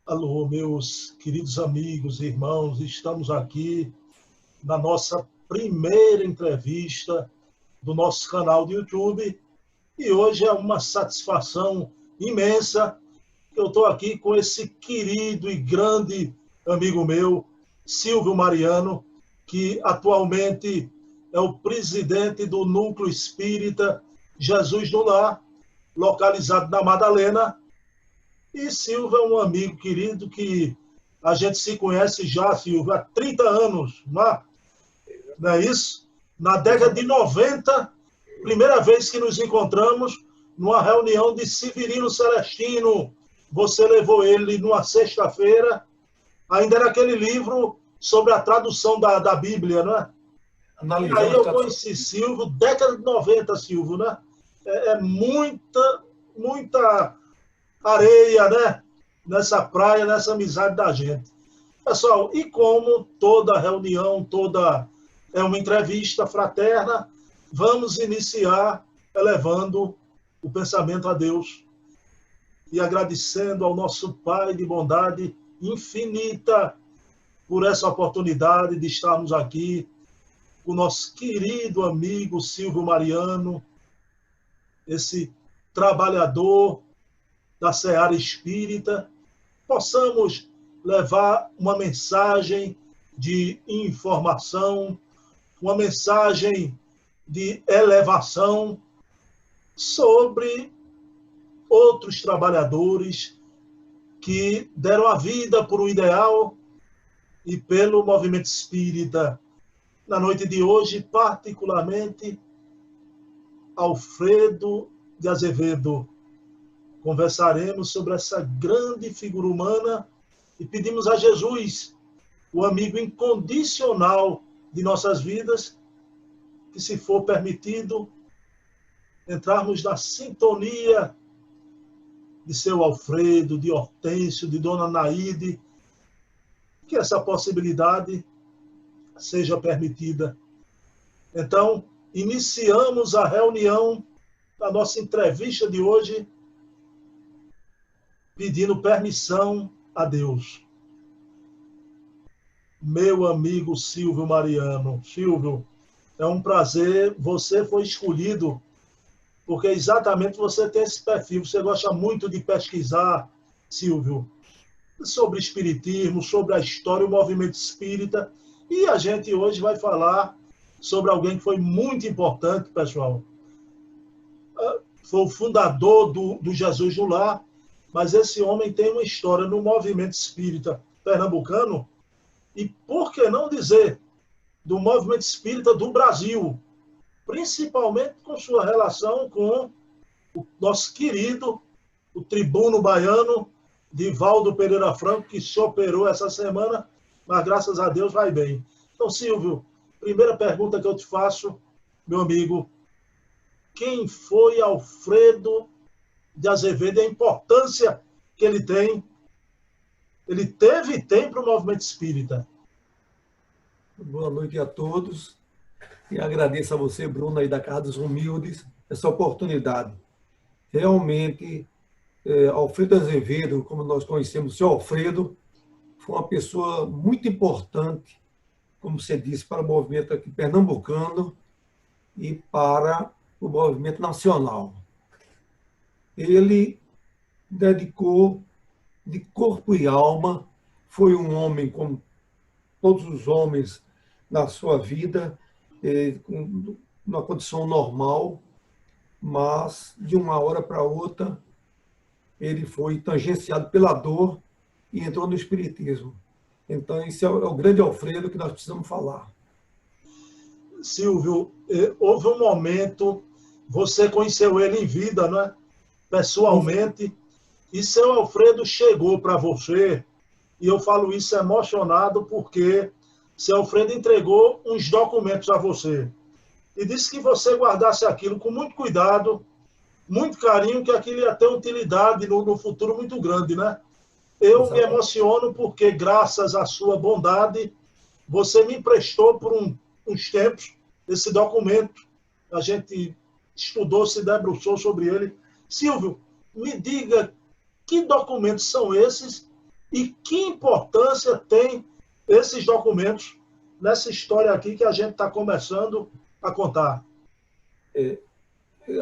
Alô, meus queridos amigos e irmãos, estamos aqui na nossa primeira entrevista do nosso canal do YouTube e hoje é uma satisfação imensa que eu estou aqui com esse querido e grande amigo meu, Silvio Mariano, que atualmente é o presidente do Núcleo Espírita Jesus no Lar, localizado na Madalena. E Silvio é um amigo querido que a gente se conhece já, Silvio, há 30 anos, não é isso? Na década de 90, primeira vez que nos encontramos, numa reunião de Severino Celestino, você levou ele numa sexta-feira, ainda era aquele livro sobre a tradução da Bíblia, não é? E aí Analisando as eu traduções. conheci Silvio, década de 90, Silvio, né? É muita areia, né? Nessa praia, nessa amizade da gente. Pessoal, e como toda reunião, toda é uma entrevista fraterna, vamos iniciar elevando o pensamento a Deus e agradecendo ao nosso Pai de bondade infinita por essa oportunidade de estarmos aqui com o nosso querido amigo Silvio Mariano, esse trabalhador da Seara Espírita, possamos levar uma mensagem de informação, uma mensagem de elevação sobre outros trabalhadores que deram a vida por um ideal e pelo movimento espírita. Na noite de hoje, particularmente, Alfredo de Azevedo. Conversaremos sobre essa grande figura humana e pedimos a Jesus, o amigo incondicional de nossas vidas, que, se for permitido, entrarmos na sintonia de seu Alfredo, de Hortêncio, de Dona Naide, que essa possibilidade seja permitida. Então, iniciamos a reunião da nossa entrevista de hoje, pedindo permissão a Deus. Meu amigo Silvio Mariano. Silvio, é um prazer. Você foi escolhido porque exatamente você tem esse perfil. Você gosta muito de pesquisar, Silvio, sobre espiritismo, sobre a história, o movimento espírita. E a gente hoje vai falar sobre alguém que foi muito importante, pessoal. Foi o fundador do Jesus no Lar, mas esse homem tem uma história no movimento espírita pernambucano e, por que não dizer, do movimento espírita do Brasil, principalmente com sua relação com o nosso querido, o tribuno baiano, Divaldo Pereira Franco, que se operou essa semana, mas graças a Deus vai bem. Então, Silvio, primeira pergunta que eu te faço, meu amigo, quem foi Alfredo de Azevedo e a importância que ele tem, ele teve e tem para o movimento espírita? Boa noite a todos e agradeço a você, Bruno, aí da Casa dos Humildes, essa oportunidade. Realmente, Alfredo Azevedo, como nós conhecemos, o seu Alfredo, foi uma pessoa muito importante, como você disse, para o movimento aqui pernambucano e para o movimento nacional. Ele dedicou de corpo e alma, foi um homem como todos os homens na sua vida, com uma condição normal, mas de uma hora para outra ele foi tangenciado pela dor e entrou no espiritismo. Então, esse é o grande Alfredo que nós precisamos falar. Silvio, houve um momento, você conheceu ele em vida, né? Pessoalmente, e seu Alfredo chegou para você, e eu falo isso emocionado porque seu Alfredo entregou uns documentos a você e disse que você guardasse aquilo com muito cuidado, muito carinho, que aquilo ia ter utilidade no futuro muito grande, né? Eu me emociono porque, graças à sua bondade, você me emprestou por uns tempos esse documento. A gente estudou, se debruçou sobre ele. Silvio, me diga que documentos são esses E que importância tem esses documentos nessa história aqui que a gente está começando a contar?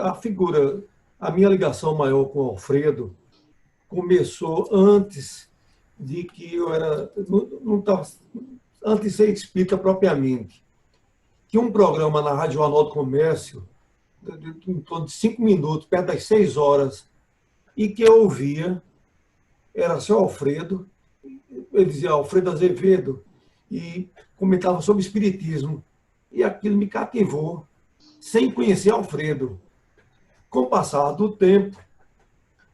A figura, a minha ligação maior com o Alfredo começou antes de que eu era, não tava, antes de ser espírita propriamente. Tinha um programa na Rádio Jornal do Comércio, em torno de 5 minutos, perto das 6 horas, e que eu ouvia, era seu Alfredo, ele dizia Alfredo Azevedo, e comentava sobre espiritismo. E aquilo me cativou, sem conhecer Alfredo. Com o passar do tempo,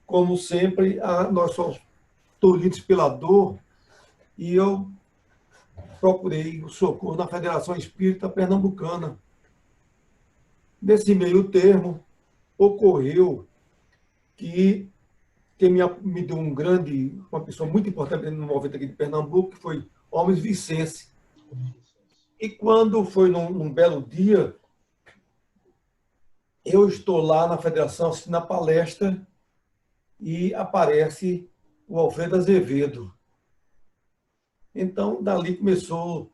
como sempre, nós somos tolhidos pela dor, e eu procurei o socorro na Federação Espírita Pernambucana. Nesse meio termo, ocorreu que quem me deu uma pessoa muito importante no movimento aqui de Pernambuco, que foi Holmes Vicente. E quando foi num belo dia, eu estou lá na Federação assistindo a palestra e aparece o Alfredo Azevedo. Então, dali começou,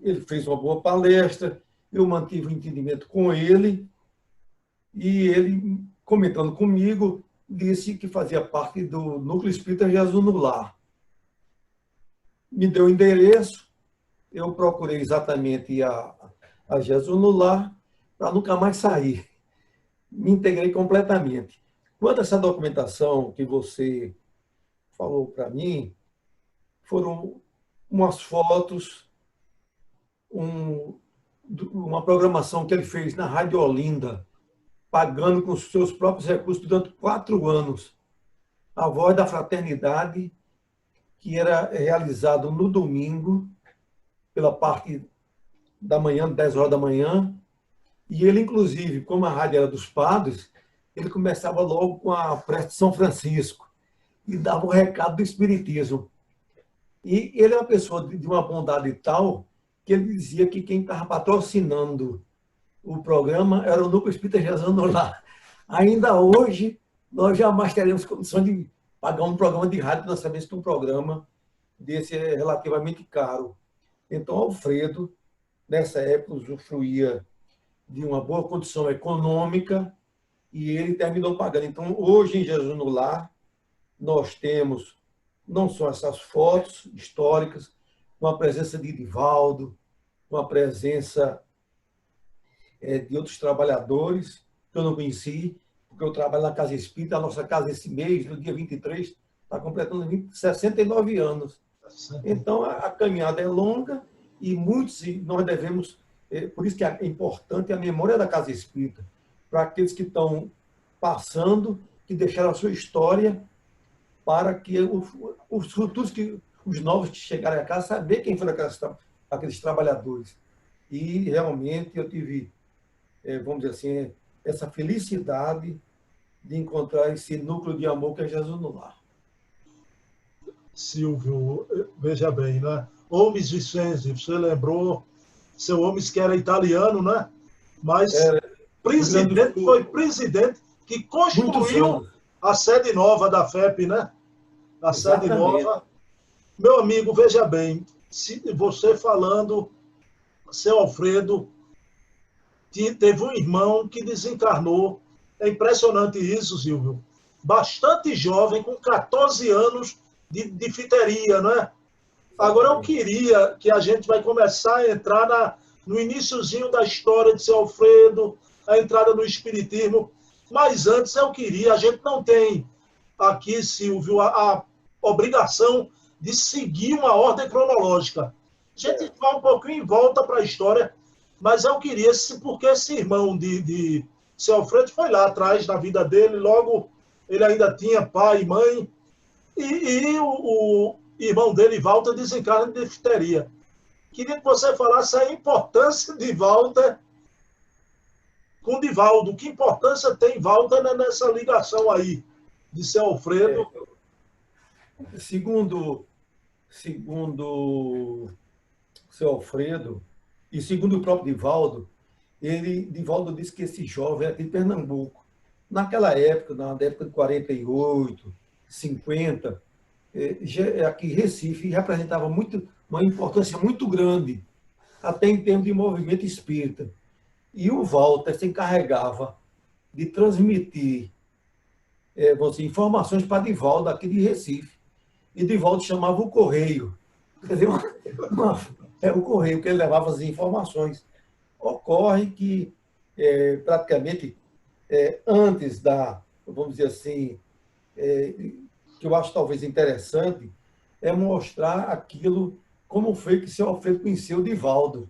ele fez uma boa palestra, eu mantive o entendimento com ele, e ele, comentando comigo, disse que fazia parte do Núcleo Espírita Jesus no Lar. Me deu o endereço, eu procurei exatamente a Jesus no Lar, para nunca mais sair. Me integrei completamente. Quanto a essa documentação que você falou para mim, foram umas fotos, uma programação que ele fez na Rádio Olinda, pagando com os seus próprios recursos durante 4 anos. A Voz da Fraternidade, que era realizado no domingo, pela parte da manhã, 10 horas da manhã, e ele, inclusive, como a rádio era dos padres, ele começava logo com a prece de São Francisco e dava o recado do Espiritismo. E ele é uma pessoa de uma bondade tal que ele dizia que quem estava patrocinando o programa era o Núcleo Espírita Jesus no Lar. Ainda hoje, nós jamais teremos condições de pagar um programa de rádio, nós sabemos que um programa desse é relativamente caro. Então, Alfredo, nessa época, usufruía de uma boa condição econômica e ele terminou pagando. Então, hoje, em Jesus no Lar, nós temos não só essas fotos históricas, com a presença de Divaldo, com a presença de outros trabalhadores que eu não conheci, porque eu trabalho na Casa Espírita, a nossa casa esse mês, no dia 23, está completando 69 anos. Então, a caminhada é longa e nós devemos, por isso que é importante a memória da Casa Espírita, para aqueles que estão passando, que deixaram a sua história, para que os futuros, os novos que chegarem a casa, saber quem foram aqueles trabalhadores. E realmente eu tive, vamos dizer assim, essa felicidade de encontrar esse núcleo de amor que é Jesus no Lar. Silvio, veja bem, né? Holmes Vicente, você lembrou, seu Holmes que era italiano, né? Mas foi presidente que construiu a sede nova da FEP, né? A sede nova. Meu amigo, veja bem, se você falando, seu Alfredo teve um irmão que desencarnou. É impressionante isso, Silvio. Bastante jovem, com 14 anos de difteria, né? Agora eu queria que a gente vai começar a entrar no iniciozinho da história de seu Alfredo, a entrada no Espiritismo. Mas antes eu queria, a gente não tem aqui, Silvio, a obrigação de seguir uma ordem cronológica. A gente vai um pouquinho em volta para a história, mas eu queria, porque esse irmão de seu Alfredo foi lá atrás da vida dele, logo ele ainda tinha pai e mãe, e o irmão dele, Walter, desencarna de difteria. Queria que você falasse a importância de Walter com Divaldo. Que importância tem Walter nessa ligação aí de seu Alfredo? Segundo seu Alfredo, e segundo o próprio Divaldo disse que esse jovem era de Pernambuco. Naquela época, na década de 48, 50, aqui em Recife representava uma importância muito grande, até em termos de movimento espírita. E o Walter se encarregava de transmitir vamos dizer, informações para Divaldo, aqui de Recife. E Divaldo chamava o Correio. Quer dizer, é o Correio que ele levava as informações. Ocorre que, praticamente, antes vamos dizer assim, que eu acho talvez interessante, é mostrar aquilo, como foi que o senhor Alfredo conheceu Divaldo.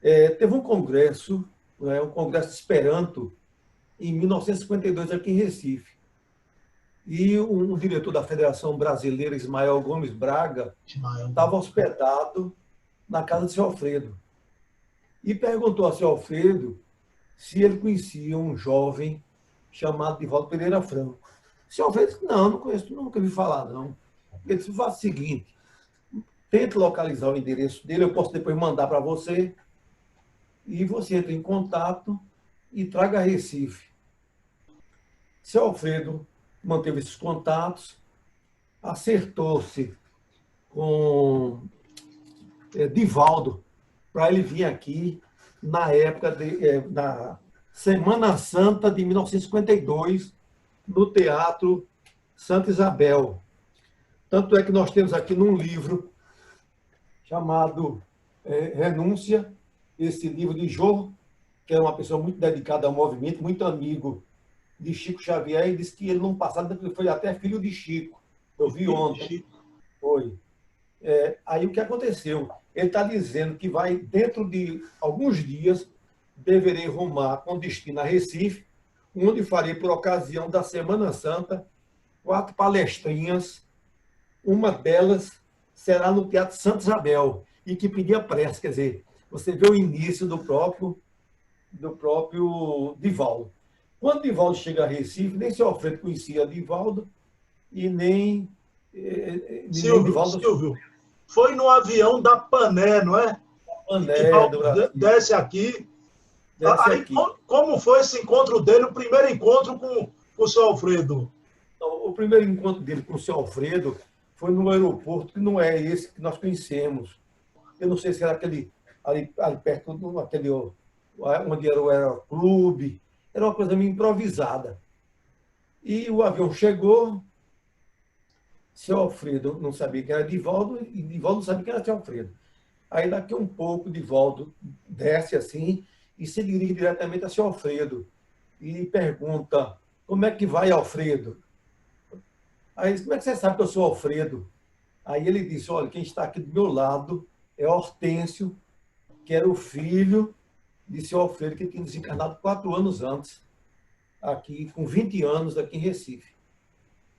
Teve um congresso, um congresso Esperanto, em 1952, aqui em Recife. E um diretor da Federação Brasileira, Ismael Gomes Braga, estava hospedado na casa de seu Alfredo. E perguntou a seu Alfredo se ele conhecia um jovem chamado Divaldo Pereira Franco. Seu Alfredo disse, não conheço, nunca vi falar, não. Ele disse, faça o seguinte, tente localizar o endereço dele, eu posso depois mandar para você, e você entra em contato e traga a Recife. Seu Alfredo manteve esses contatos, acertou-se com Divaldo para ele vir aqui na época na Semana Santa de 1952, no Teatro Santa Isabel. Tanto é que nós temos aqui num livro chamado Renúncia, esse livro de Jô, que é uma pessoa muito dedicada ao movimento, muito amigo de Chico Xavier, e disse que ele, no passado, foi até filho de Chico. Eu vi ontem. Foi. Aí o que aconteceu? Ele está dizendo que vai, dentro de alguns dias, deverei rumar com destino a Recife, onde farei, por ocasião da Semana Santa, 4 palestrinhas. Uma delas será no Teatro Santa Isabel, e que pedia prece, quer dizer, você vê o início do próprio Divaldo. Quando Divaldo chega a Recife, nem seu Alfredo conhecia Divaldo e nem Silvio, foi no avião da Pané, não é? Pané, do Brasil. Desce aqui. Aí, como foi esse encontro dele, o primeiro encontro com o seu Alfredo? Então, o primeiro encontro dele com o seu Alfredo foi no aeroporto, que não é esse que nós conhecemos. Eu não sei se era aquele ali perto daquele onde era o aeroclube. Era uma coisa meio improvisada. E o avião chegou, seu Alfredo não sabia que era Divaldo, e Divaldo não sabia que era seu Alfredo. Aí, daqui um pouco, Divaldo desce assim e se dirige diretamente a seu Alfredo e pergunta, como é que vai, Alfredo? Aí, como é que você sabe que eu sou Alfredo? Aí ele disse, olha, quem está aqui do meu lado é Hortêncio, que era o filho de seu Alfredo, que tinha desencarnado 4 anos antes, aqui, com 20 anos, aqui em Recife.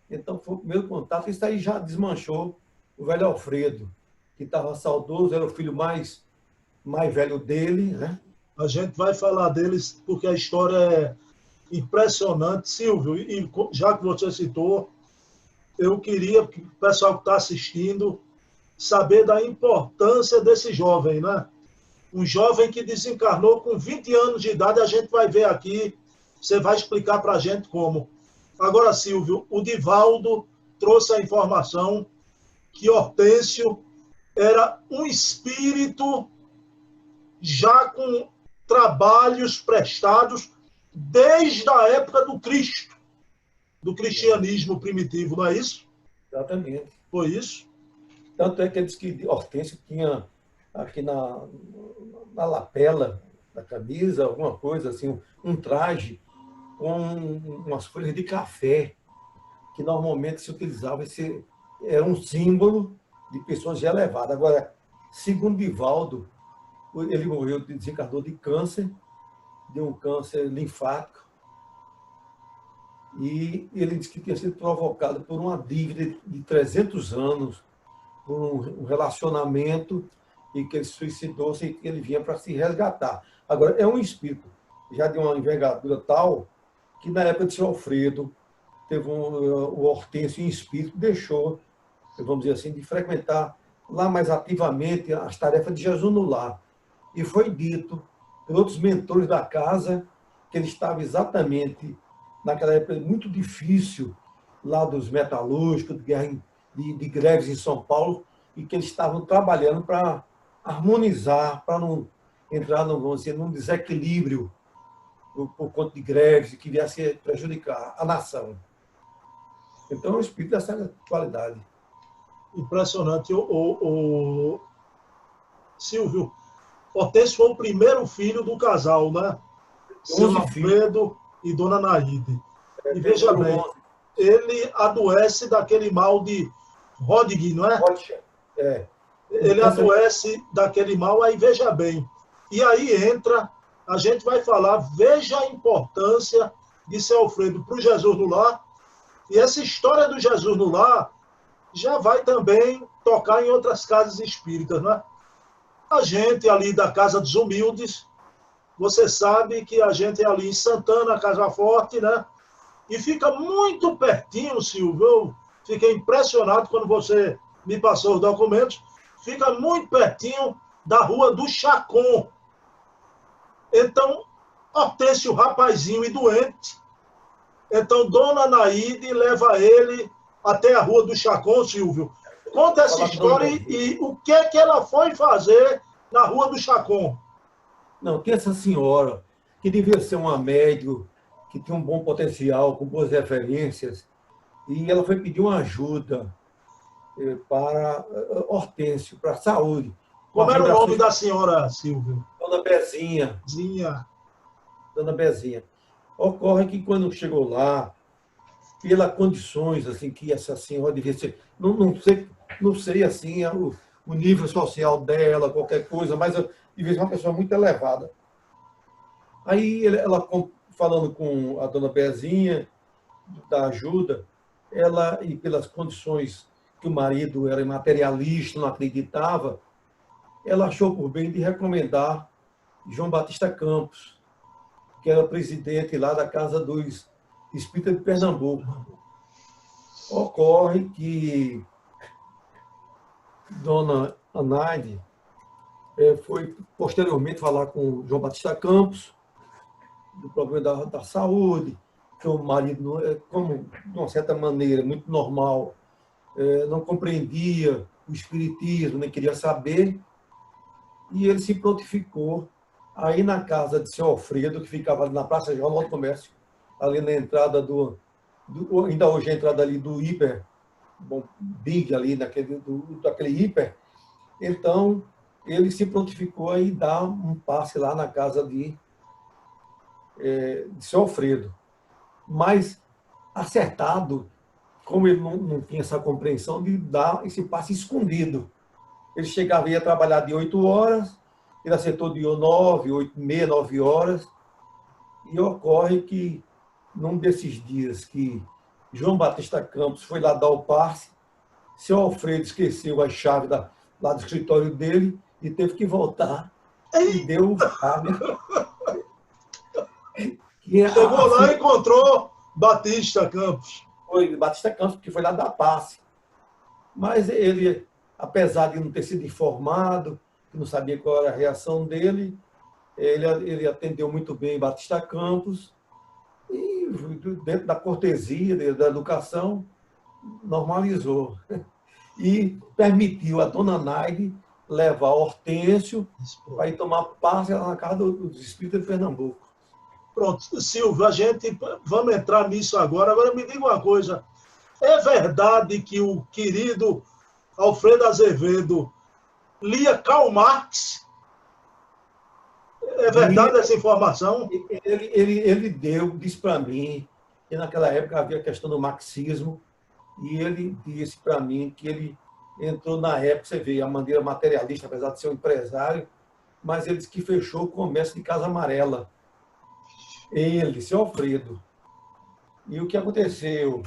Então, foi o primeiro contato. Isso aí já desmanchou o velho Alfredo, que estava saudoso, era o filho mais velho dele, né? A gente vai falar deles porque a história é impressionante. Silvio, e já que você citou, eu queria que o pessoal que está assistindo saber da importância desse jovem, né? Um jovem que desencarnou com 20 anos de idade, a gente vai ver aqui, você vai explicar para a gente como. Agora, Silvio, o Divaldo trouxe a informação que Hortêncio era um espírito já com trabalhos prestados desde a época do Cristo, do cristianismo primitivo, não é isso? Exatamente. Foi isso? Tanto é que ele disse que Hortêncio tinha aqui na lapela da camisa, alguma coisa assim, um traje com umas folhas de café, que normalmente se utilizava, era um símbolo de pessoas já elevadas. Agora, segundo Divaldo, ele morreu, desencarnou de câncer, de um câncer linfático, e ele disse que tinha sido provocado por uma dívida de 300 anos, por um relacionamento, e que ele suicidou-se e que ele vinha para se resgatar. Agora, é um espírito já de uma envergadura tal que, na época de seu Alfredo, teve o Hortêncio em espírito, deixou, vamos dizer assim, de frequentar lá mais ativamente as tarefas de Jesus no lar. E foi dito por outros mentores da casa que ele estava exatamente naquela época muito difícil lá dos metalúrgicos, de greves em São Paulo, e que eles estavam trabalhando para harmonizar, para não entrar, vamos dizer, num desequilíbrio por conta de greves que viesse a prejudicar a nação. Então, é um espírito dessa qualidade. Impressionante. O Silvio, Hortêncio foi o primeiro filho do casal, né? Seu Alfredo e Dona Naide. E veja bem, ele adoece daquele mal de Hodgkin, não é? É. Ele adoece daquele mal, aí veja bem. E aí entra, a gente vai falar, veja a importância de seu Alfredo para o Jesus no Lar. E essa história do Jesus no Lar já vai também tocar em outras casas espíritas, não é? A gente ali da Casa dos Humildes, você sabe que a gente é ali em Santana, Casa Forte, né? E fica muito pertinho, Silvio. Eu fiquei impressionado quando você me passou os documentos. Fica muito pertinho da Rua do Chacon. Então, Hortêncio, rapazinho e doente. Então, Dona Naide leva ele até a Rua do Chacon, Silvio. Conta essa história e o que é que ela foi fazer na Rua do Chacon. Não, que essa senhora, que devia ser uma médium, que tinha um bom potencial, com boas referências, e ela foi pedir uma ajuda para Hortêncio, para a saúde. Como era o nome da senhora, Silvio? Dona Bezinha. Dona Bezinha. Ocorre que quando chegou lá, pelas condições assim que essa senhora devia ser, não sei assim o nível social dela, qualquer coisa, mas devia ser uma pessoa muito elevada. Aí ela falando com a Dona Bezinha da ajuda, ela, e pelas condições que o marido era materialista, não acreditava, ela achou por bem de recomendar João Batista Campos, que era presidente lá da Casa dos Espíritas de Pernambuco. Ocorre que Dona Anaide foi posteriormente falar com João Batista Campos do problema da saúde, que o marido, como de uma certa maneira, muito normal, não compreendia o espiritismo, nem queria saber, e ele se prontificou aí na casa de seu Alfredo, que ficava ali na Praça Jornal do Comércio, ali na entrada ainda hoje a entrada ali do hiper, big ali, daquele hiper. Então, ele se prontificou a ir dar um passe lá na casa de seu Alfredo. Mas acertado, como ele não tinha essa compreensão de dar esse passe escondido. Ele chegava e ia trabalhar de 8 horas, ele acertou de 9, 8 e meia, 9 horas, e ocorre que, num desses dias que João Batista Campos foi lá dar o passe, seu Alfredo esqueceu a chave lá do escritório dele e teve que voltar e deu chave. Chegou lá e encontrou Batista Campos. Foi Batista Campos, que foi lá dar passe. Mas ele, apesar de não ter sido informado, que não sabia qual era a reação dele, ele atendeu muito bem Batista Campos e, dentro da cortesia, da educação, normalizou. E permitiu a Dona Naide levar Hortêncio para ir tomar passe na casa dos Espíritas de Pernambuco. Pronto, Silvio, vamos entrar nisso agora. Agora me diga uma coisa, é verdade que o querido Alfredo Azevedo lia Karl Marx? É verdade essa informação? Ele disse para mim que naquela época havia a questão do marxismo, e ele disse para mim que ele entrou na época, você vê, a maneira materialista, apesar de ser um empresário, mas ele disse que fechou o comércio de Casa Amarela. Ele, seu Alfredo. E o que aconteceu?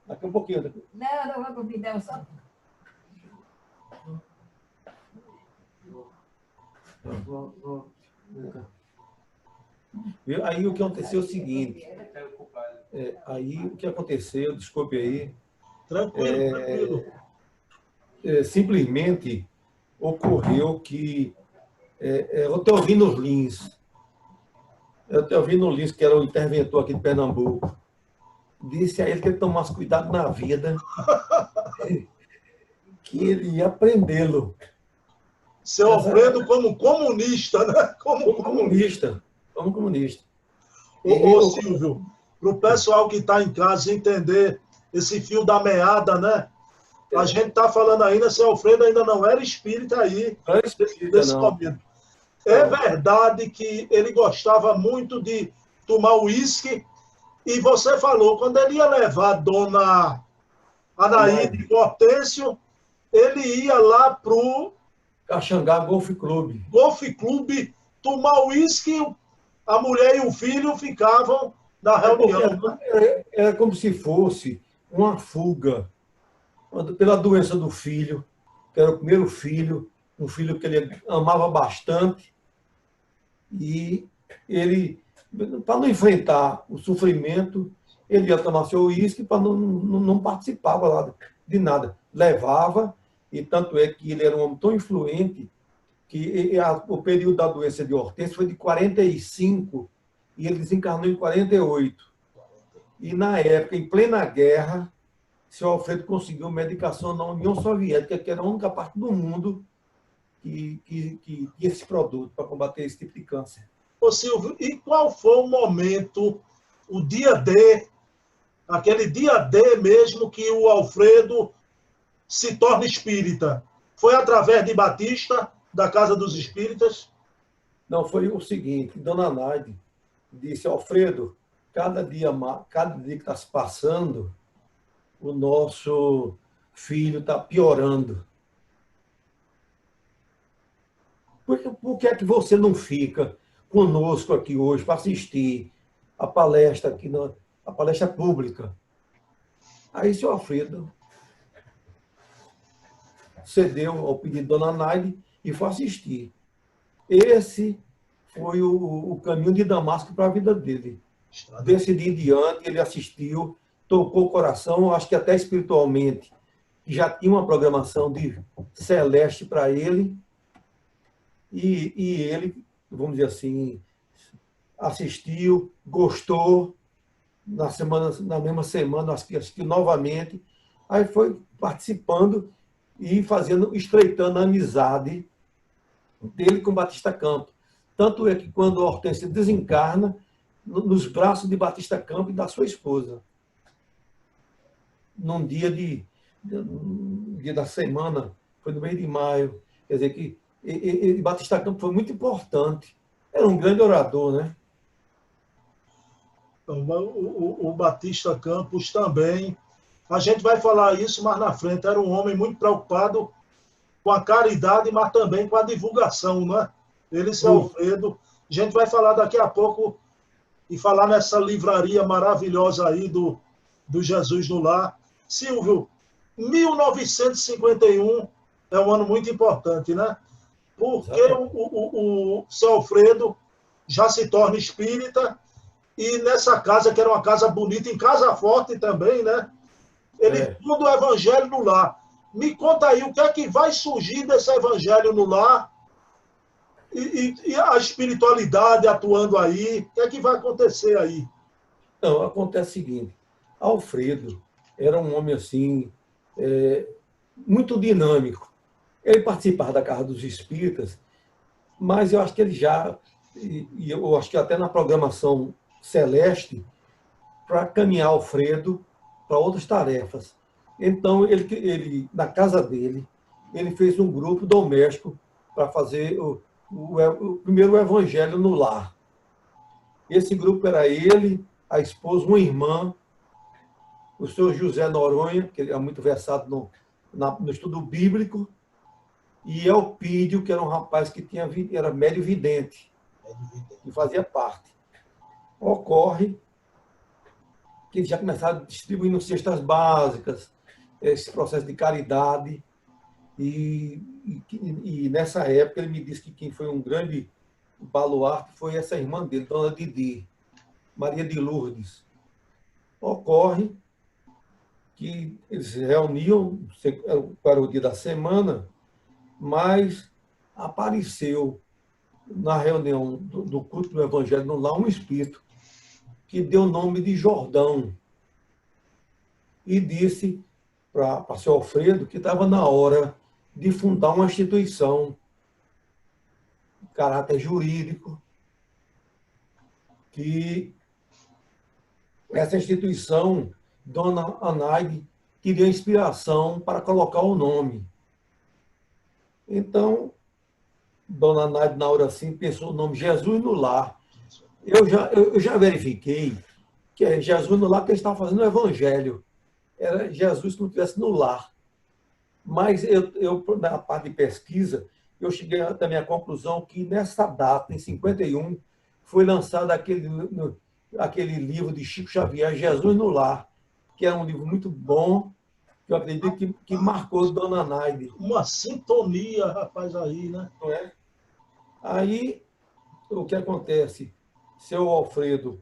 Daqui um pouquinho. Não vou convidar só. Aí o que aconteceu é o seguinte. Aí o que aconteceu, desculpe aí. Tranquilo. Simplesmente ocorreu que o Teovino Lins, que era o interventor aqui de Pernambuco, disse a ele que ele tomasse cuidado na vida, que ele ia prendê-lo. Seu Alfredo como comunista, né? Como comunista. Como comunista. Ô, Silvio, para o pessoal que está em casa entender esse fio da meada, né? A gente está falando ainda, seu Alfredo ainda não era espírita aí, Não era espírita, nesse momento. É verdade que ele gostava muito de tomar uísque, e você falou, quando ele ia levar a dona Anaíde e Hortêncio, ele ia lá pro Caxangá Golf Club. Golf Club tomar uísque, a mulher e o filho ficavam na reunião. Era como se fosse uma fuga pela doença do filho, que era o primeiro filho, um filho que ele amava bastante, e ele, para não enfrentar o sofrimento, ele ia tomar seu uísque para não participava lá de nada. Levava, e tanto é que ele era um homem tão influente que o período da doença de Hortência foi de 45 e ele desencarnou em 48. E na época, em plena guerra, seu Alfredo conseguiu medicação na União Soviética, que era a única parte do mundo que tinha esse produto para combater esse tipo de câncer. Ô Silvio, e qual foi o momento, o dia D, aquele dia D mesmo que o Alfredo se torna espírita? Foi através de Batista, da Casa dos Espíritas? Não, foi o seguinte, Dona Naide disse, Alfredo, cada dia que está se passando, o nosso filho está piorando. Por que é que você não fica conosco aqui hoje para assistir a palestra aqui, a palestra pública? Aí, seu Alfredo cedeu ao pedido de Dona Naide e foi assistir. Esse foi o caminho de Damasco para a vida dele. Desse dia em diante, ele assistiu, tocou o coração, acho que até espiritualmente, já tinha uma programação de celeste para ele, e ele, vamos dizer assim, assistiu, gostou, na mesma semana, assistiu novamente, aí foi participando e estreitando a amizade dele com Batista Campos. Tanto é que quando a Hortência desencarna, nos braços de Batista Campos e da sua esposa, num dia da semana, foi no mês de maio, quer dizer que Batista Campos foi muito importante. Era um grande orador, né? O Batista Campos também. A gente vai falar isso mais na frente. Era um homem muito preocupado com a caridade, mas também com a divulgação, né? Ele, seu Alfredo. A gente vai falar daqui a pouco e falar nessa livraria maravilhosa aí do Jesus no Lar. Silvio, 1951 é um ano muito importante, né? Porque o seu Alfredo já se torna espírita e nessa casa, que era uma casa bonita, em Casa Forte também, né? Ele funda o Evangelho no Lar. Me conta aí, o que é que vai surgir desse Evangelho no Lar e a espiritualidade atuando aí? O que é que vai acontecer aí? Não, acontece o seguinte, Alfredo era um homem assim, muito dinâmico. Ele participava da Casa dos Espíritas, mas eu acho que ele e eu acho que até na programação celeste, para caminhar Alfredo para outras tarefas. Então, ele, na casa dele, ele fez um grupo doméstico para fazer o primeiro evangelho no lar. Esse grupo era ele, a esposa, uma irmã, o senhor José Noronha, que ele é muito versado no estudo bíblico, e Elpídio, que era um rapaz que era médio vidente, que fazia parte. Ocorre que eles já começaram distribuindo cestas básicas, esse processo de caridade, e nessa época ele me disse que quem foi um grande baluarte foi essa irmã dele, Dona Didi, Maria de Lourdes. Ocorre que eles se reuniam para o dia da semana, mas apareceu na reunião do culto do Evangelho no lar um espírito que deu o nome de Jordão. e disse para o seu Alfredo que estava na hora de fundar uma instituição de caráter jurídico, que essa instituição, Dona Anaide, queria inspiração para colocar o nome. Então, Dona Anaide, na hora assim, pensou o nome Jesus no Lar. Eu já verifiquei que é Jesus no lar que ele estava fazendo o evangelho. Era Jesus que não estivesse no lar. Mas na parte de pesquisa, eu cheguei também à conclusão que nessa data, em 51, foi lançado aquele livro de Chico Xavier, Jesus no Lar, que é um livro muito bom, que eu acredito que marcou Dona Naide. Uma sintonia, rapaz, aí, né? Não é? Aí, o que acontece? Seu Alfredo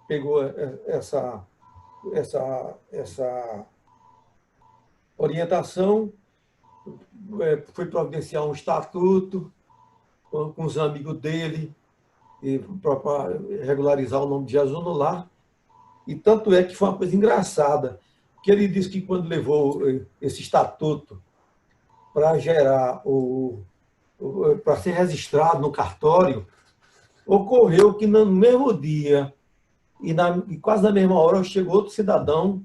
pegou essa orientação, foi providenciar um estatuto com os amigos dele, para regularizar o nome de Jesus no Lar. E tanto é que foi uma coisa engraçada, que ele disse que quando levou esse estatuto para gerar para ser registrado no cartório, ocorreu que no mesmo dia e quase na mesma hora chegou outro cidadão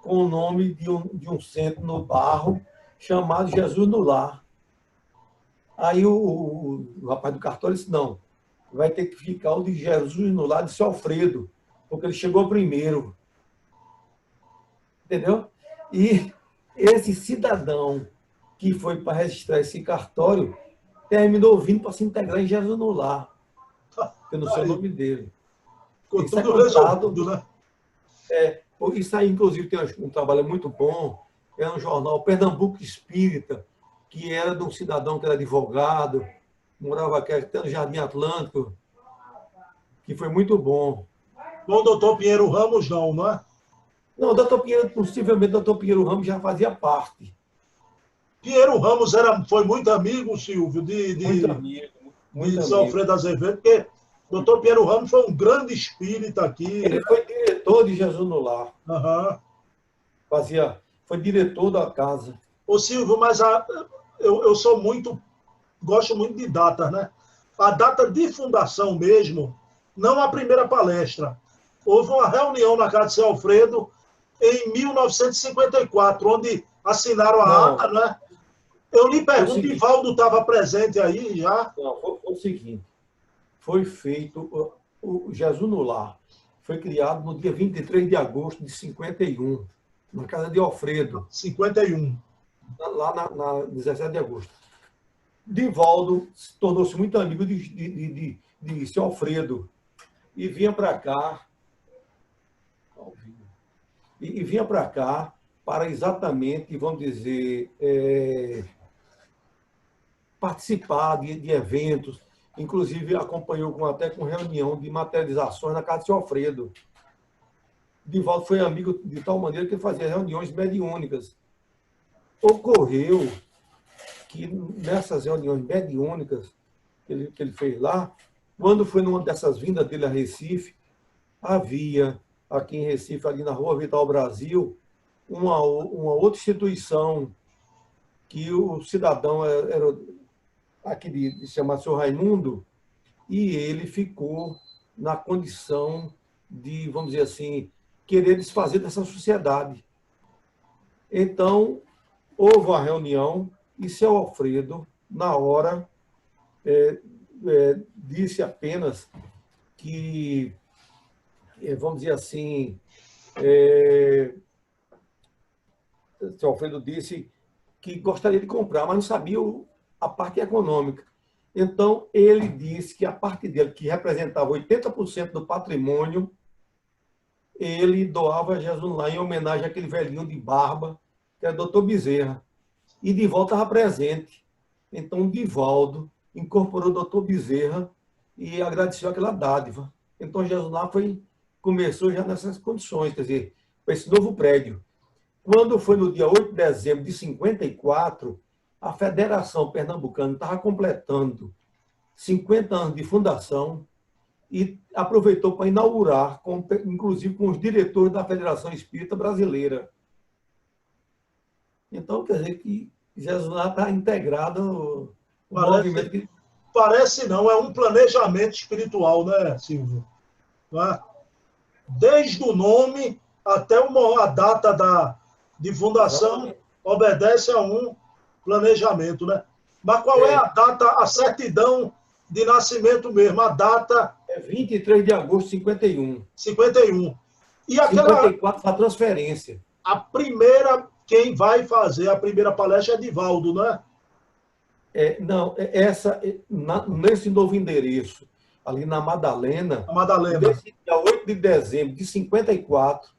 com o nome de um centro no Barro chamado Jesus no Lar. Aí o rapaz do cartório disse, não, vai ter que ficar o de Jesus no Lar de seu Alfredo, porque ele chegou primeiro. Entendeu? E esse cidadão que foi para registrar esse cartório terminou vindo para se integrar em Jesus no Lar, que eu não sei o nome dele. Ficou Isso tudo resolvido, né? Isso aí, inclusive, tem um trabalho muito bom. É um jornal Pernambuco Espírita, que era de um cidadão que era advogado, morava aqui até no Jardim Atlântico, que foi muito bom. Com o doutor Pinheiro Ramos, não é? Não, o doutor Pinheiro, possivelmente, o doutor Pinheiro Ramos já fazia parte. Pinheiro Ramos foi muito amigo, Silvio, Muito amigo. de São Alfredo Azevedo, porque o doutor Pinheiro Ramos foi um grande espírita aqui. Ele foi diretor de Jesus no Lar. Uhum. Foi diretor da casa. Ô Silvio, mas eu gosto muito de datas, né? A data de fundação mesmo, não a primeira palestra. Houve uma reunião na casa de São Alfredo em 1954, onde assinaram a ata, né? Eu lhe pergunto, Divaldo estava presente aí já? Não, foi o seguinte, foi feito, o Jesus no Lar foi criado no dia 23 de agosto de 51, na casa de Alfredo. 51. Lá na 17 de agosto. Divaldo tornou-se muito amigo de seu Alfredo e vinha para cá, para exatamente, vamos dizer, participar de eventos, inclusive acompanhou até com reunião de materializações na casa de seu Alfredo. Divaldo foi amigo de tal maneira que ele fazia reuniões mediúnicas. Ocorreu que nessas reuniões mediúnicas que ele fez lá, quando foi numa dessas vindas dele a Recife, havia aqui em Recife, ali na Rua Vital Brasil, uma outra instituição que o cidadão era aqui de chamar seu Raimundo, e ele ficou na condição de, vamos dizer assim, querer desfazer dessa sociedade. Então, houve uma reunião e seu Alfredo, na hora, disse apenas que, vamos dizer assim, seu Alfredo disse que gostaria de comprar, mas não sabia a parte econômica. Então, ele disse que a parte dele, que representava 80% do patrimônio, ele doava a Jesus lá em homenagem àquele velhinho de barba, que era doutor Bezerra. E Divaldo estava presente. Então, Divaldo incorporou o doutor Bezerra e agradeceu aquela dádiva. Então, Jesus lá começou já nessas condições, quer dizer, para esse novo prédio. Quando foi no dia 8 de dezembro de 54, a Federação Pernambucana estava completando 50 anos de fundação e aproveitou para inaugurar, inclusive com os diretores da Federação Espírita Brasileira. Então, quer dizer que Jesus lá está integrado no movimento que... Parece não, é um planejamento espiritual, né, Silvio? Não é? Desde o nome até a data de fundação, obedece a um planejamento, né? Mas qual é a data, a certidão de nascimento mesmo? A data... É 23 de agosto de 51. 51. E aquela... 54 para transferência. A primeira, quem vai fazer a primeira palestra é Divaldo, não é? Não, nesse novo endereço, ali na Madalena, nesse dia 8 de dezembro de 54,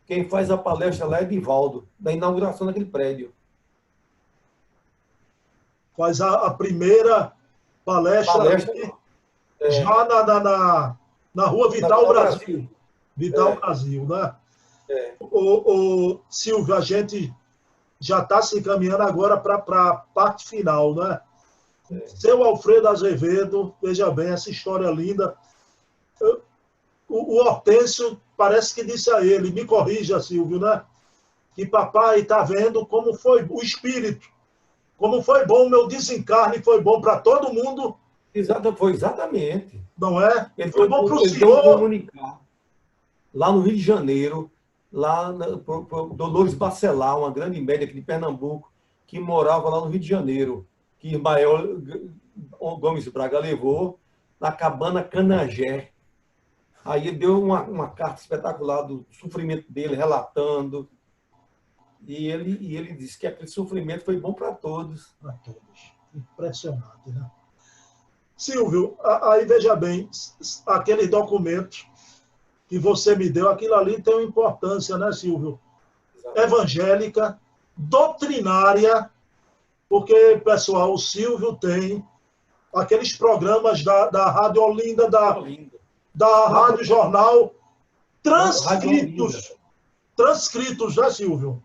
quem faz a palestra lá é Divaldo, da inauguração daquele prédio. Faz a primeira palestra já na Rua Vital Brasil. Vital Brasil, né? O Silvio, a gente já está se encaminhando agora para a parte final, né? Seu Alfredo Azevedo, veja bem, essa história linda. O Hortêncio parece que disse a ele, me corrija, Silvio, né? Que papai está vendo como foi o espírito, como foi bom o meu desencarne, foi bom para todo mundo. Foi exatamente. Não é? Ele foi bom para o senhor. Comunicar lá no Rio de Janeiro, lá por Dolores Bacelar, uma grande média aqui de Pernambuco, que morava lá no Rio de Janeiro, que Ismael Gomes Braga levou na cabana Canagé. Aí ele deu uma carta espetacular do sofrimento dele, relatando. E ele disse que aquele sofrimento foi bom para todos. Para todos. Impressionante, né? Silvio, aí veja bem, aquele documento que você me deu, aquilo ali tem uma importância, né, Silvio? Exatamente. Evangélica, doutrinária, porque, pessoal, o Silvio tem aqueles programas da Rádio Olinda, da Rádio Jornal, transcritos, né, Silvio?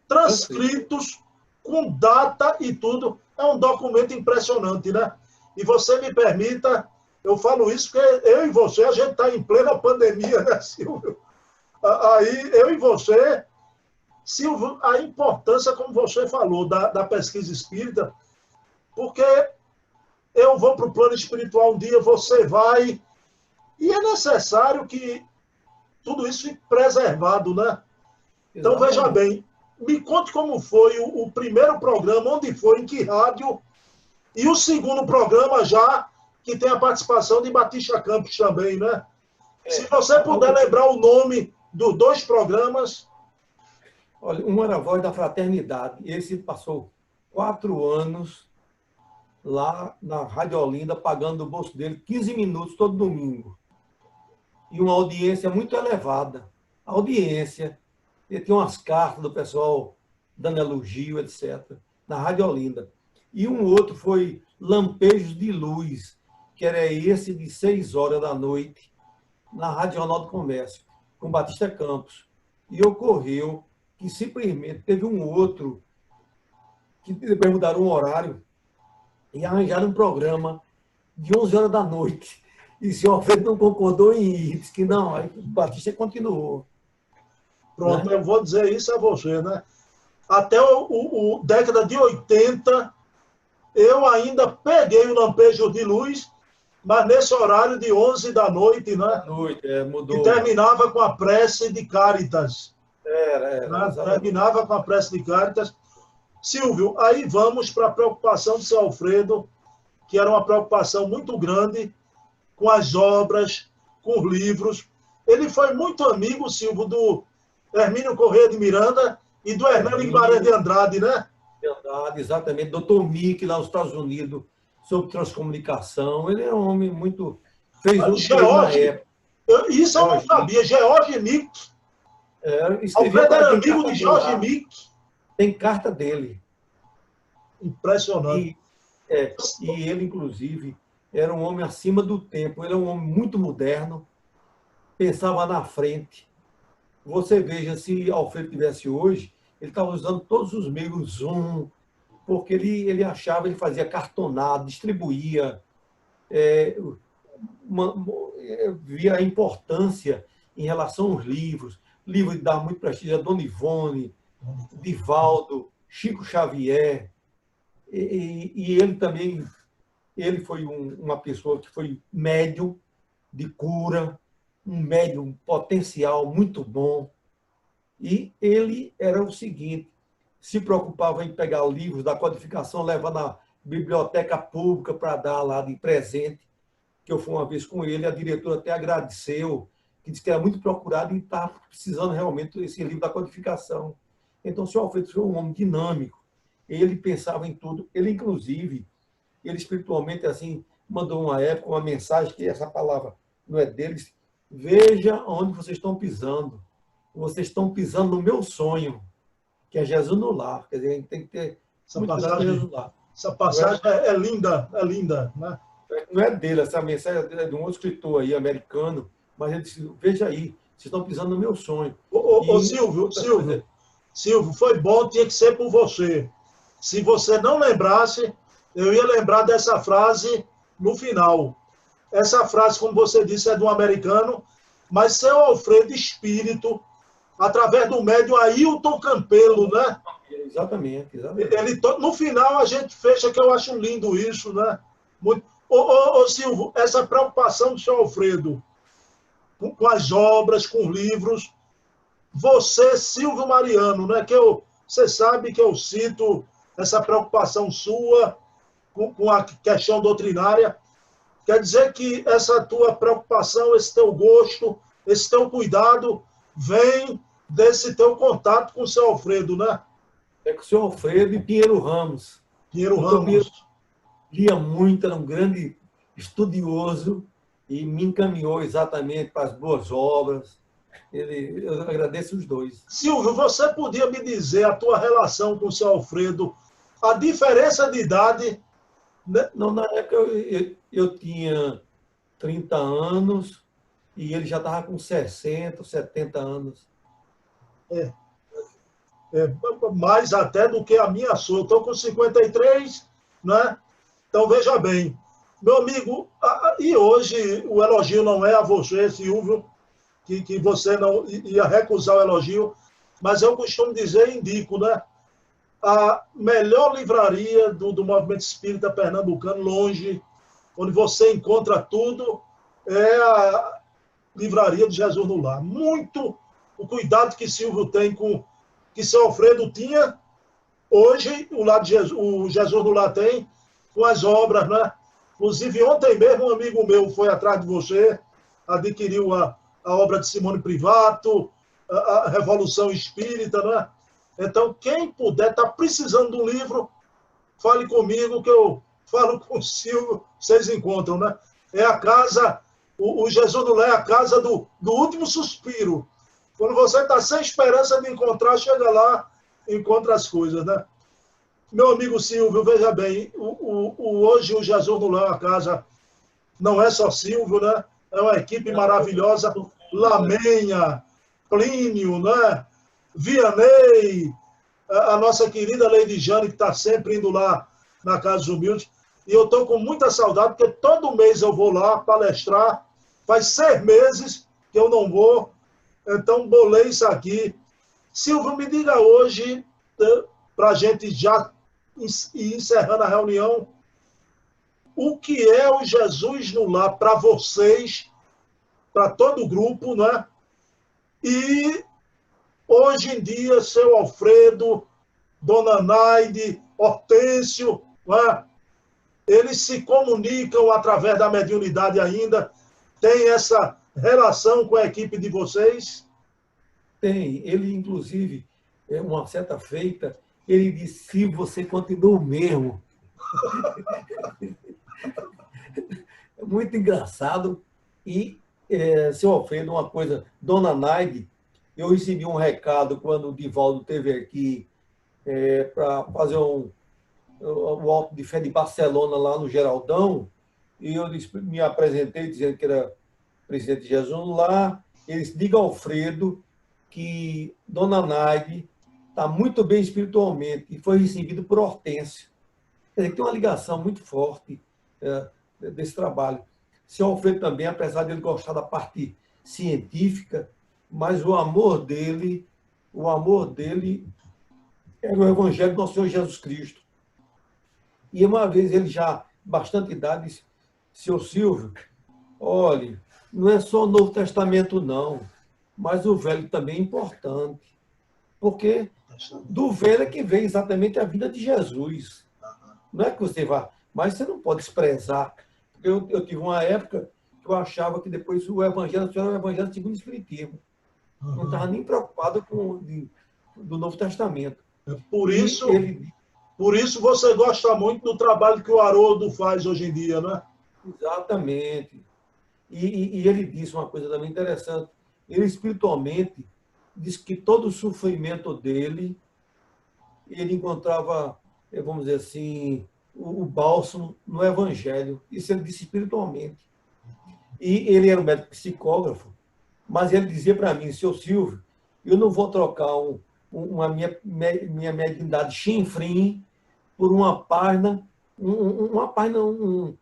Transcritos, com data e tudo. É um documento impressionante, né? E você me permita, eu falo isso porque eu e você, a gente está em plena pandemia, né, Silvio? Aí, eu e você, Silvio, a importância, como você falou, da pesquisa espírita, porque eu vou para o plano espiritual um dia, você vai, e é necessário que tudo isso fique preservado, né? Então, veja bem, me conte como foi o primeiro programa, onde foi, em que rádio, e o segundo programa já, que tem a participação de Batista Campos também, né? Se você puder lembrar o nome dos dois programas... Olha, um era a Voz da Fraternidade. Esse passou 4 anos lá na Rádio Olinda, pagando do bolso dele 15 minutos todo domingo. E uma audiência muito elevada. A audiência, ele tinha umas cartas do pessoal dando elogio, etc., na Rádio Olinda. E um outro foi Lampejos de Luz, que era esse de 6 horas da noite, na Rádio Jornal do Comércio, com Batista Campos. E ocorreu que simplesmente teve um outro que depois mudaram um horário e arranjaram um programa de 11 horas da noite. E o senhor Alfredo não concordou em ir, disse que não, aí o Batista continuou. Pronto, né? Eu vou dizer isso a você, né? Até o década de 80, eu ainda peguei o Lampejo de Luz, mas nesse horário de 11 da noite, né? Mudou. E terminava com a prece de Cáritas. Era. Terminava com a prece de Cáritas. Silvio, aí vamos para a preocupação de seu Alfredo, que era uma preocupação muito grande com as obras, com os livros. Ele foi muito amigo, Silvio, do Hermínio Corrêa de Miranda e do Hernando Guimarães de Andrade, né? Andrade, exatamente. Dr. Mick, lá nos Estados Unidos, sobre transcomunicação. Ele é um homem muito... Fez um George, isso eu não sabia. George Mick. Alfredo era amigo de George Mick. Tem carta dele. Impressionante. E ele, inclusive, era um homem acima do tempo. Ele é um homem muito moderno. Pensava na frente. Você veja, se Alfredo tivesse hoje, ele estava usando todos os meios Zoom, porque ele achava, ele fazia cartonado, distribuía via a importância em relação aos livros. Livros que davam muito prestígio a Dona Ivone, Divaldo, Chico Xavier. E ele também, ele foi uma pessoa que foi médium de cura, um médium potencial muito bom. E ele era o seguinte, se preocupava em pegar livros da codificação, levar na biblioteca pública para dar lá de presente, que eu fui uma vez com ele, a diretora até agradeceu, que disse que era muito procurado e estava precisando realmente desse livro da codificação. Então, o senhor Alfredo foi um homem dinâmico, ele pensava em tudo, ele, inclusive, ele espiritualmente, assim, mandou uma época uma mensagem, que essa palavra não é deles, veja onde vocês estão pisando. Vocês estão pisando no meu sonho, que é Jesus no lar. Quer dizer, a gente tem que ter muito cuidado com Jesus no lar. Essa passagem é linda, né? Não é dele, essa mensagem é de um outro escritor aí, americano, mas ele disse, veja aí, vocês estão pisando no meu sonho. Silvio, foi bom, tinha que ser por você. Se você não lembrasse, eu ia lembrar dessa frase no final. Essa frase, como você disse, é de um americano, mas seu Alfredo Espírito, através do médium Ailton Campelo, né? Exatamente. No final a gente fecha, que eu acho lindo isso, né? Muito... Silvio, essa preocupação do seu Alfredo com as obras, com os livros, você, Silvio Mariano, né? Você sabe que eu cito essa preocupação sua com a questão doutrinária. Quer dizer que essa tua preocupação, esse teu gosto, esse teu cuidado vem desse teu contato com o seu Alfredo, né? É com o seu Alfredo e Pinheiro Ramos. Pinheiro Ramos. Lia muito, era um grande estudioso e me encaminhou exatamente para as boas obras. Eu agradeço os dois. Silvio, você podia me dizer a tua relação com o seu Alfredo, a diferença de idade? Né? Não, na época eu tinha 30 anos e ele já estava com 60, 70 anos. Mais até do que a minha sua. Eu estou com 53, né? Então, veja bem. Meu amigo, e hoje o elogio não é a você, Silvio, que você não ia recusar o elogio, mas eu costumo dizer e indico, né? A melhor livraria do movimento espírita pernambucano, longe, onde você encontra tudo, é a livraria de Jesus no Lar. Muito o cuidado que Silvio tem que seu Alfredo tinha, hoje o Jesus no Lar tem, com as obras, né? Inclusive, ontem mesmo um amigo meu foi atrás de você, adquiriu a obra de Simone Privato, a Revolução Espírita, né? Então, quem puder, está precisando de um livro, fale comigo, que eu falo com o Silvio, vocês encontram, né? É a casa, o Jesus no Lar é a casa do último suspiro. Quando você está sem esperança de encontrar, chega lá, encontra as coisas, né? Meu amigo Silvio, veja bem, hoje o Jesus no Lar é uma casa, não é só Silvio, né? É uma equipe maravilhosa, Lamenha, Plínio, né? Vianney, a nossa querida Lady Jane, que está sempre indo lá na Casa dos Humildes. E eu estou com muita saudade, porque todo mês eu vou lá palestrar. Faz 6 meses que eu não vou, então bolei isso aqui. Silvio, me diga hoje, para a gente já ir encerrando a reunião, o que é o Jesus no Lar para vocês, para todo o grupo, né? E hoje em dia, seu Alfredo, Dona Naide, Hortêncio, né? Eles se comunicam através da mediunidade ainda? Tem essa relação com a equipe de vocês? Tem. Ele, inclusive, uma certa feita, ele disse, se você continua o mesmo. É muito engraçado. E, seu Alfredo, uma coisa, Dona Naide, eu recebi um recado quando o Divaldo esteve aqui para fazer o Alto de Fé de Barcelona, lá no Geraldão, e eu me apresentei dizendo que era presidente de Jesus no Lar. Ele disse, diga ao Alfredo que Dona Naide está muito bem espiritualmente e foi recebido por Hortêncio. Quer dizer, tem uma ligação muito forte desse trabalho. Seu Alfredo também, apesar de ele gostar da parte científica, mas o amor dele era o Evangelho do nosso Senhor Jesus Cristo. E uma vez ele já, bastante idade, disse, seu Silvio, olhe, não é só o Novo Testamento, não, mas o Velho também é importante. Porque do Velho é que vem exatamente a vida de Jesus. Não é que você vá, mas você não pode desprezar. Eu tive uma época que eu achava que depois o Evangelho era o Evangelho segundo o Espiritismo. Não estava nem preocupado com do Novo Testamento. Por E isso, ele, por isso você gosta muito do trabalho que o Haroldo faz hoje em dia, né? exatamente. E ele disse uma coisa também interessante. Ele espiritualmente disse que todo o sofrimento dele, ele encontrava, vamos dizer assim, o bálsamo no Evangelho. Isso ele disse espiritualmente. E ele era um médico psicógrafo, mas ele dizia para mim, seu Silvio, eu não vou trocar uma minha mediunidade chinfrim por uma página, um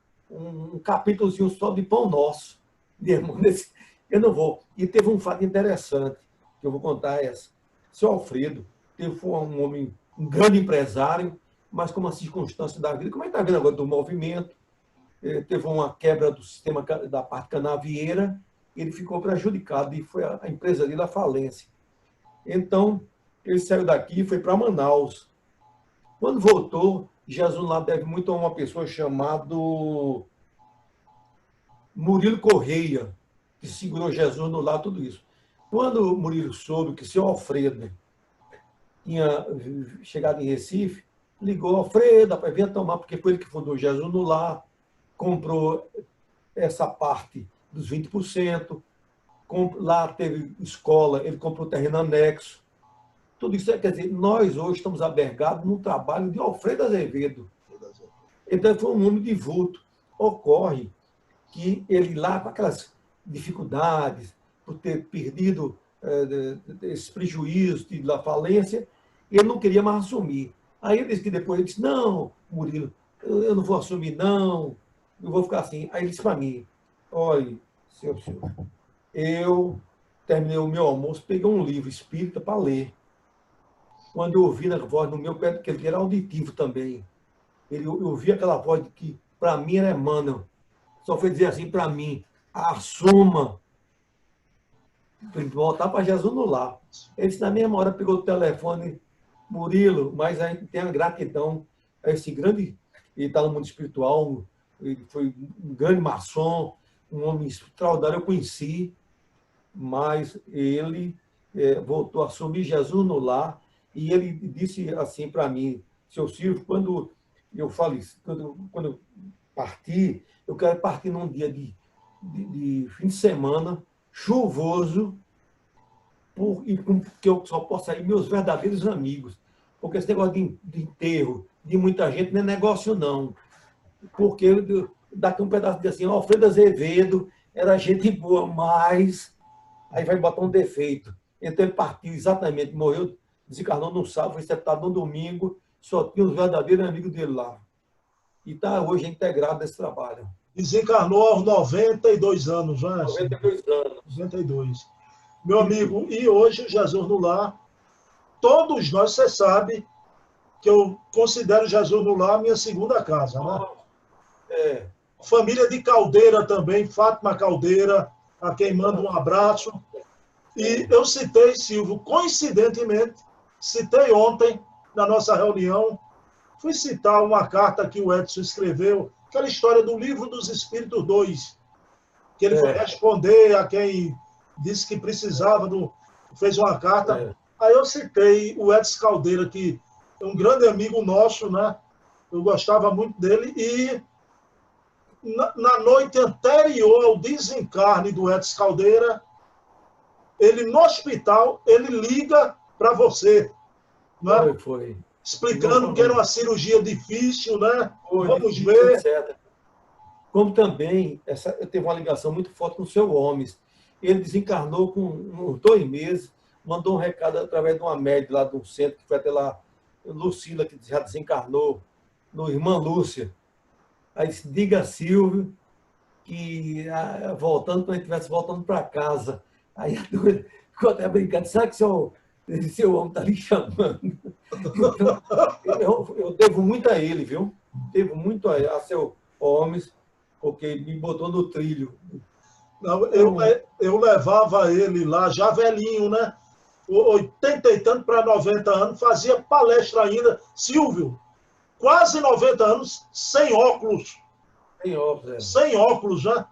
capítulozinho só de Pão Nosso. Eu não vou. E teve um fato interessante, que eu vou contar essa. Seu Alfredo foi um homem, um grande empresário, mas com uma circunstância da vida, como a gente está vendo agora do movimento, teve uma quebra do sistema da parte canavieira, ele ficou prejudicado e foi a empresa dele à falência. Então, ele saiu daqui e foi para Manaus. Quando voltou, Jesus lá deve muito a uma pessoa chamada Murilo Correia, que segurou Jesus no lar, tudo isso. Quando o Murilo soube que seu Alfredo tinha chegado em Recife, ligou, Alfredo, rapaz, venha tomar, porque foi ele que fundou Jesus no lar, comprou essa parte dos 20%, lá teve escola, ele comprou terreno anexo. Tudo isso, quer dizer, nós hoje estamos albergados no trabalho de Alfredo Azevedo. Então, foi um homem de vulto. Ocorre que ele lá, com aquelas dificuldades, por ter perdido esses prejuízos da falência, ele não queria mais assumir. Aí ele disse que depois, ele disse, não, Murilo, eu não vou assumir, não, eu vou ficar assim. Aí ele disse para mim, olha, seu senhor, eu terminei o meu almoço, peguei um livro espírita para ler. Quando eu ouvi a voz no meu pé, porque ele era auditivo também, eu ouvi aquela voz que, para mim, era Emmanuel. Só foi dizer assim para mim, assuma. Tem que voltar para Jesus no lar. Ele disse, na mesma hora, pegou o telefone, Murilo, mas a gente tem a gratidão a esse grande, ele está no mundo espiritual, ele foi um grande maçom, um homem extraordinário, eu conheci, mas ele voltou a assumir Jesus no lar, e ele disse assim para mim, seu Silvio, quando eu falei, quando eu partir, eu quero partir num dia de fim de semana, chuvoso, que eu só possa ir meus verdadeiros amigos. Porque esse negócio de enterro de muita gente não é negócio, não. Porque daqui um pedaço de assim, Alfredo Azevedo era gente boa, mas aí vai botar um defeito. Então ele partiu exatamente, morreu, desencarnou no sábado, foi sepultado no domingo, só tinha os verdadeiros amigos dele lá. E está hoje integrado nesse trabalho. Desencarnou aos 92 anos, né? 92 anos. 92. Meu amigo, e hoje, Jesus no Lar, todos nós, você sabe que eu considero Jesus no Lar minha segunda casa, né? Família de Caldeira também, Fátima Caldeira, a quem mando um abraço. E eu citei, Silvio, coincidentemente, citei ontem, na nossa reunião, fui citar uma carta que o Edson escreveu, aquela história do Livro dos Espíritos 2, que ele foi responder a quem disse que precisava, fez uma carta. Aí eu citei o Edson Caldeira, que é um grande amigo nosso, né? Eu gostava muito dele, e na noite anterior ao desencarne do Edson Caldeira, ele no hospital, ele liga para você, né? Foi. Explicando que era uma cirurgia difícil, né? Vamos difícil, ver. etc. Como também, teve uma ligação muito forte com o seu Gomes. Ele desencarnou com uns 2 meses, mandou um recado através de uma médica lá do centro, que foi até lá, Lucila, que já desencarnou, no Irmã Lúcia. Aí disse, diga a Silvio que voltando, quando a gente estivesse voltando para casa, aí a doida ficou até brincando, será que seu homem está lhe chamando? Então, eu devo muito a ele, viu? Devo muito a seu homens, porque me botou no trilho. Não, Então, eu levava ele lá, já velhinho, né? 80 e tanto para 90 anos, fazia palestra ainda. Silvio, quase 90 anos, sem óculos. sem óculos, Sem óculos, né?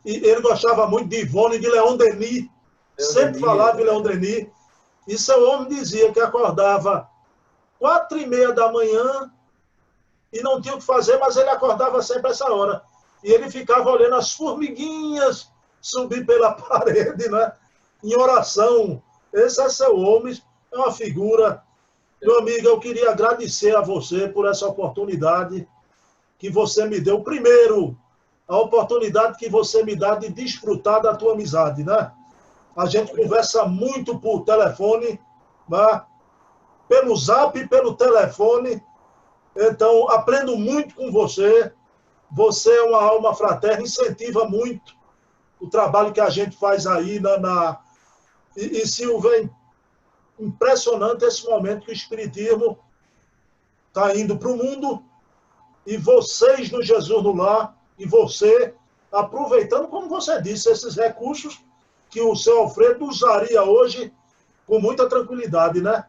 E ele gostava muito de Ivone, de Leon Denis. Sempre falava em Leon Denis. E seu homem dizia que acordava 4h30 da manhã e não tinha o que fazer, mas ele acordava sempre essa hora. E ele ficava olhando as formiguinhas subir pela parede, né? Em oração. Esse é seu homem, é uma figura. Meu amigo, eu queria agradecer a você por essa oportunidade que você me deu. Primeiro, a oportunidade que você me dá de desfrutar da tua amizade, né? A gente conversa muito por telefone, né? Pelo zap e pelo telefone. Então, aprendo muito com você. Você é uma alma fraterna, incentiva muito o trabalho que a gente faz aí E Silvio, é impressionante esse momento que o Espiritismo está indo para o mundo e vocês no Jesus no Lar e você aproveitando, como você disse, esses recursos que o seu Alfredo usaria hoje com muita tranquilidade, né?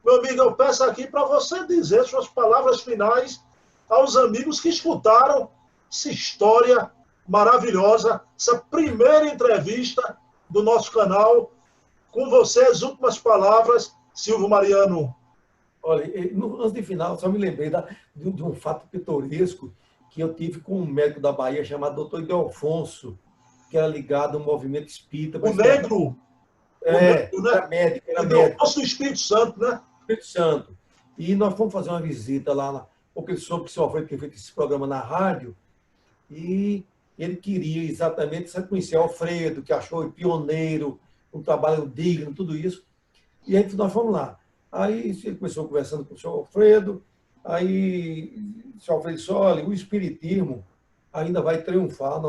Meu amigo, eu peço aqui para você dizer suas palavras finais aos amigos que escutaram essa história maravilhosa, essa primeira entrevista do nosso canal. Com você, as últimas palavras, Silvio Mariano. olha, antes de final, só me lembrei de um fato pitoresco que eu tive com um médico da Bahia chamado Dr. Ildefonso, que era ligado ao movimento espírita. O negro, Negro, né? era médico. Do Espírito Santo, né? Espírito Santo. E nós fomos fazer uma visita lá, porque ele soube que o senhor Alfredo tinha feito esse programa na rádio, e ele queria exatamente conhecer o Alfredo, que achou pioneiro, um trabalho digno, tudo isso. E aí nós fomos lá. Aí ele começou conversando com o senhor Alfredo, aí o senhor Alfredo disse, olha, o Espiritismo ainda vai triunfar,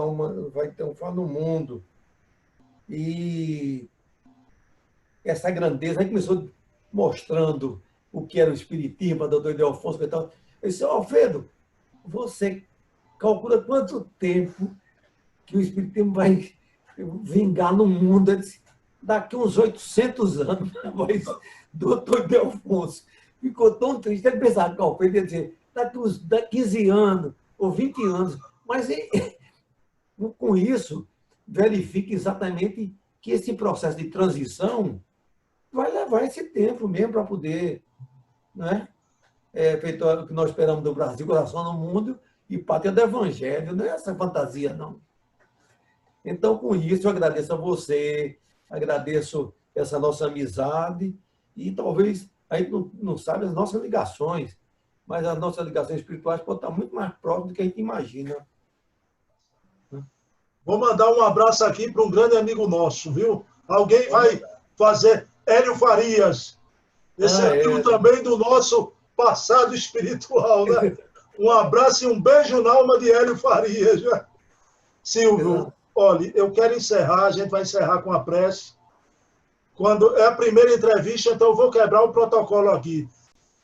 vai triunfar no mundo. E essa grandeza, aí começou mostrando o que era o Espiritismo, a doutor Ildefonso e tal. Eu disse, Alfredo, você calcula quanto tempo que o Espiritismo vai vingar no mundo? Eu disse, daqui uns 800 anos, mas doutor Ildefonso ficou tão triste, ele pensava que o Alfredo ia dizer, daqui uns 15 anos ou 20 anos, mas com isso, verifique exatamente que esse processo de transição vai levar esse tempo mesmo para poder, né? Feito o que nós esperamos do Brasil, coração no mundo e pátria do Evangelho, não é essa fantasia, não. Então, com isso, eu agradeço a você, agradeço essa nossa amizade e talvez a gente não sabe as nossas ligações, mas as nossas ligações espirituais podem estar muito mais próximas do que a gente imagina. Vou mandar um abraço aqui para um grande amigo nosso, viu? Alguém vai fazer Hélio Farias. Esse amigo também do nosso passado espiritual, né? Um abraço e um beijo na alma de Hélio Farias. Né? Silvio, olha, eu quero encerrar, a gente vai encerrar com a prece. Quando é a primeira entrevista, então eu vou quebrar o protocolo aqui.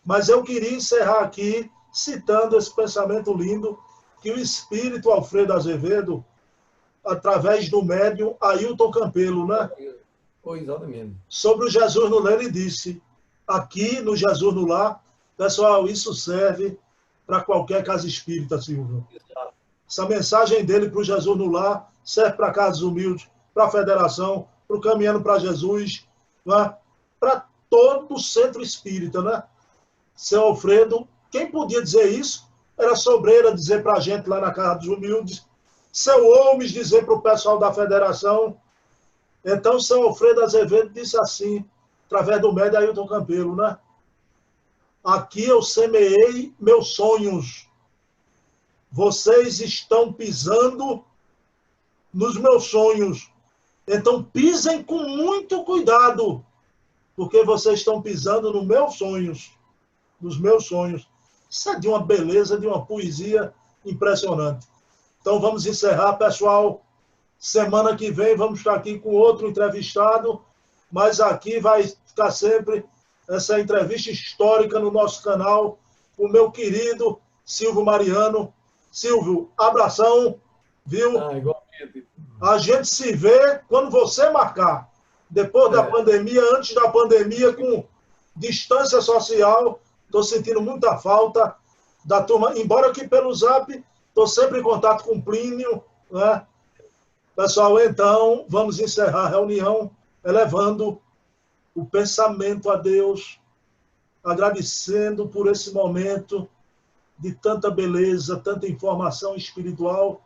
Mas eu queria encerrar aqui citando esse pensamento lindo que o espírito Alfredo Azevedo, através do médium Ailton Campelo, né? Foi exatamente. Sobre o Jesus no Lar, ele disse, aqui no Jesus no Lar, pessoal, isso serve para qualquer casa espírita, Silvio. Essa mensagem dele para o Jesus no Lar serve para casas humildes, para a federação, para o Caminhando para Jesus, né? Para todo o centro espírita, né? Seu Alfredo, quem podia dizer isso era Sobreira dizer para a gente lá na Casa dos Humildes, seu Holmes dizer para o pessoal da federação. Então, seu Alfredo Azevedo disse assim, através do médium Ailton Campelo, né? Aqui eu semeei meus sonhos. Vocês estão pisando nos meus sonhos. Então, pisem com muito cuidado, porque vocês estão pisando nos meus sonhos. Nos meus sonhos. Isso é de uma beleza, de uma poesia impressionante. Então vamos encerrar, pessoal. Semana que vem vamos estar aqui com outro entrevistado, mas aqui vai ficar sempre essa entrevista histórica no nosso canal, o meu querido Silvio Mariano. Silvio, abração, viu? Igualmente. A gente se vê quando você marcar. Depois da pandemia, antes da pandemia, com distância social, estou sentindo muita falta da turma, embora que pelo Zap, estou sempre em contato com o Plínio, né? Pessoal, então, vamos encerrar a reunião elevando o pensamento a Deus, agradecendo por esse momento de tanta beleza, tanta informação espiritual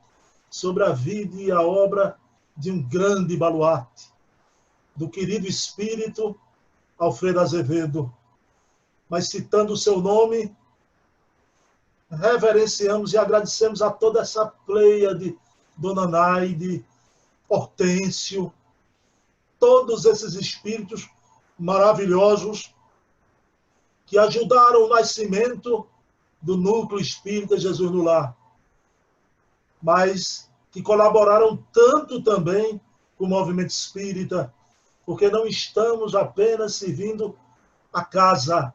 sobre a vida e a obra de um grande baluarte, do querido espírito Alfredo Azevedo. Mas citando o seu nome, reverenciamos e agradecemos a toda essa pleia de Dona Naide, Hortêncio, todos esses espíritos maravilhosos que ajudaram o nascimento do Núcleo Espírita Jesus no Lar, mas que colaboraram tanto também com o movimento espírita, porque não estamos apenas servindo a casa,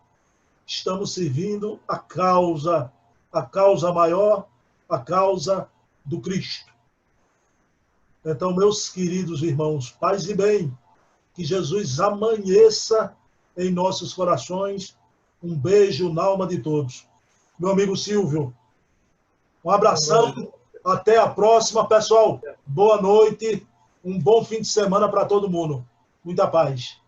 estamos servindo a causa maior, a causa do Cristo. Então, meus queridos irmãos, paz e bem, que Jesus amanheça em nossos corações. Um beijo na alma de todos. Meu amigo Silvio, um abração, até a próxima, pessoal. Boa noite, um bom fim de semana para todo mundo. Muita paz.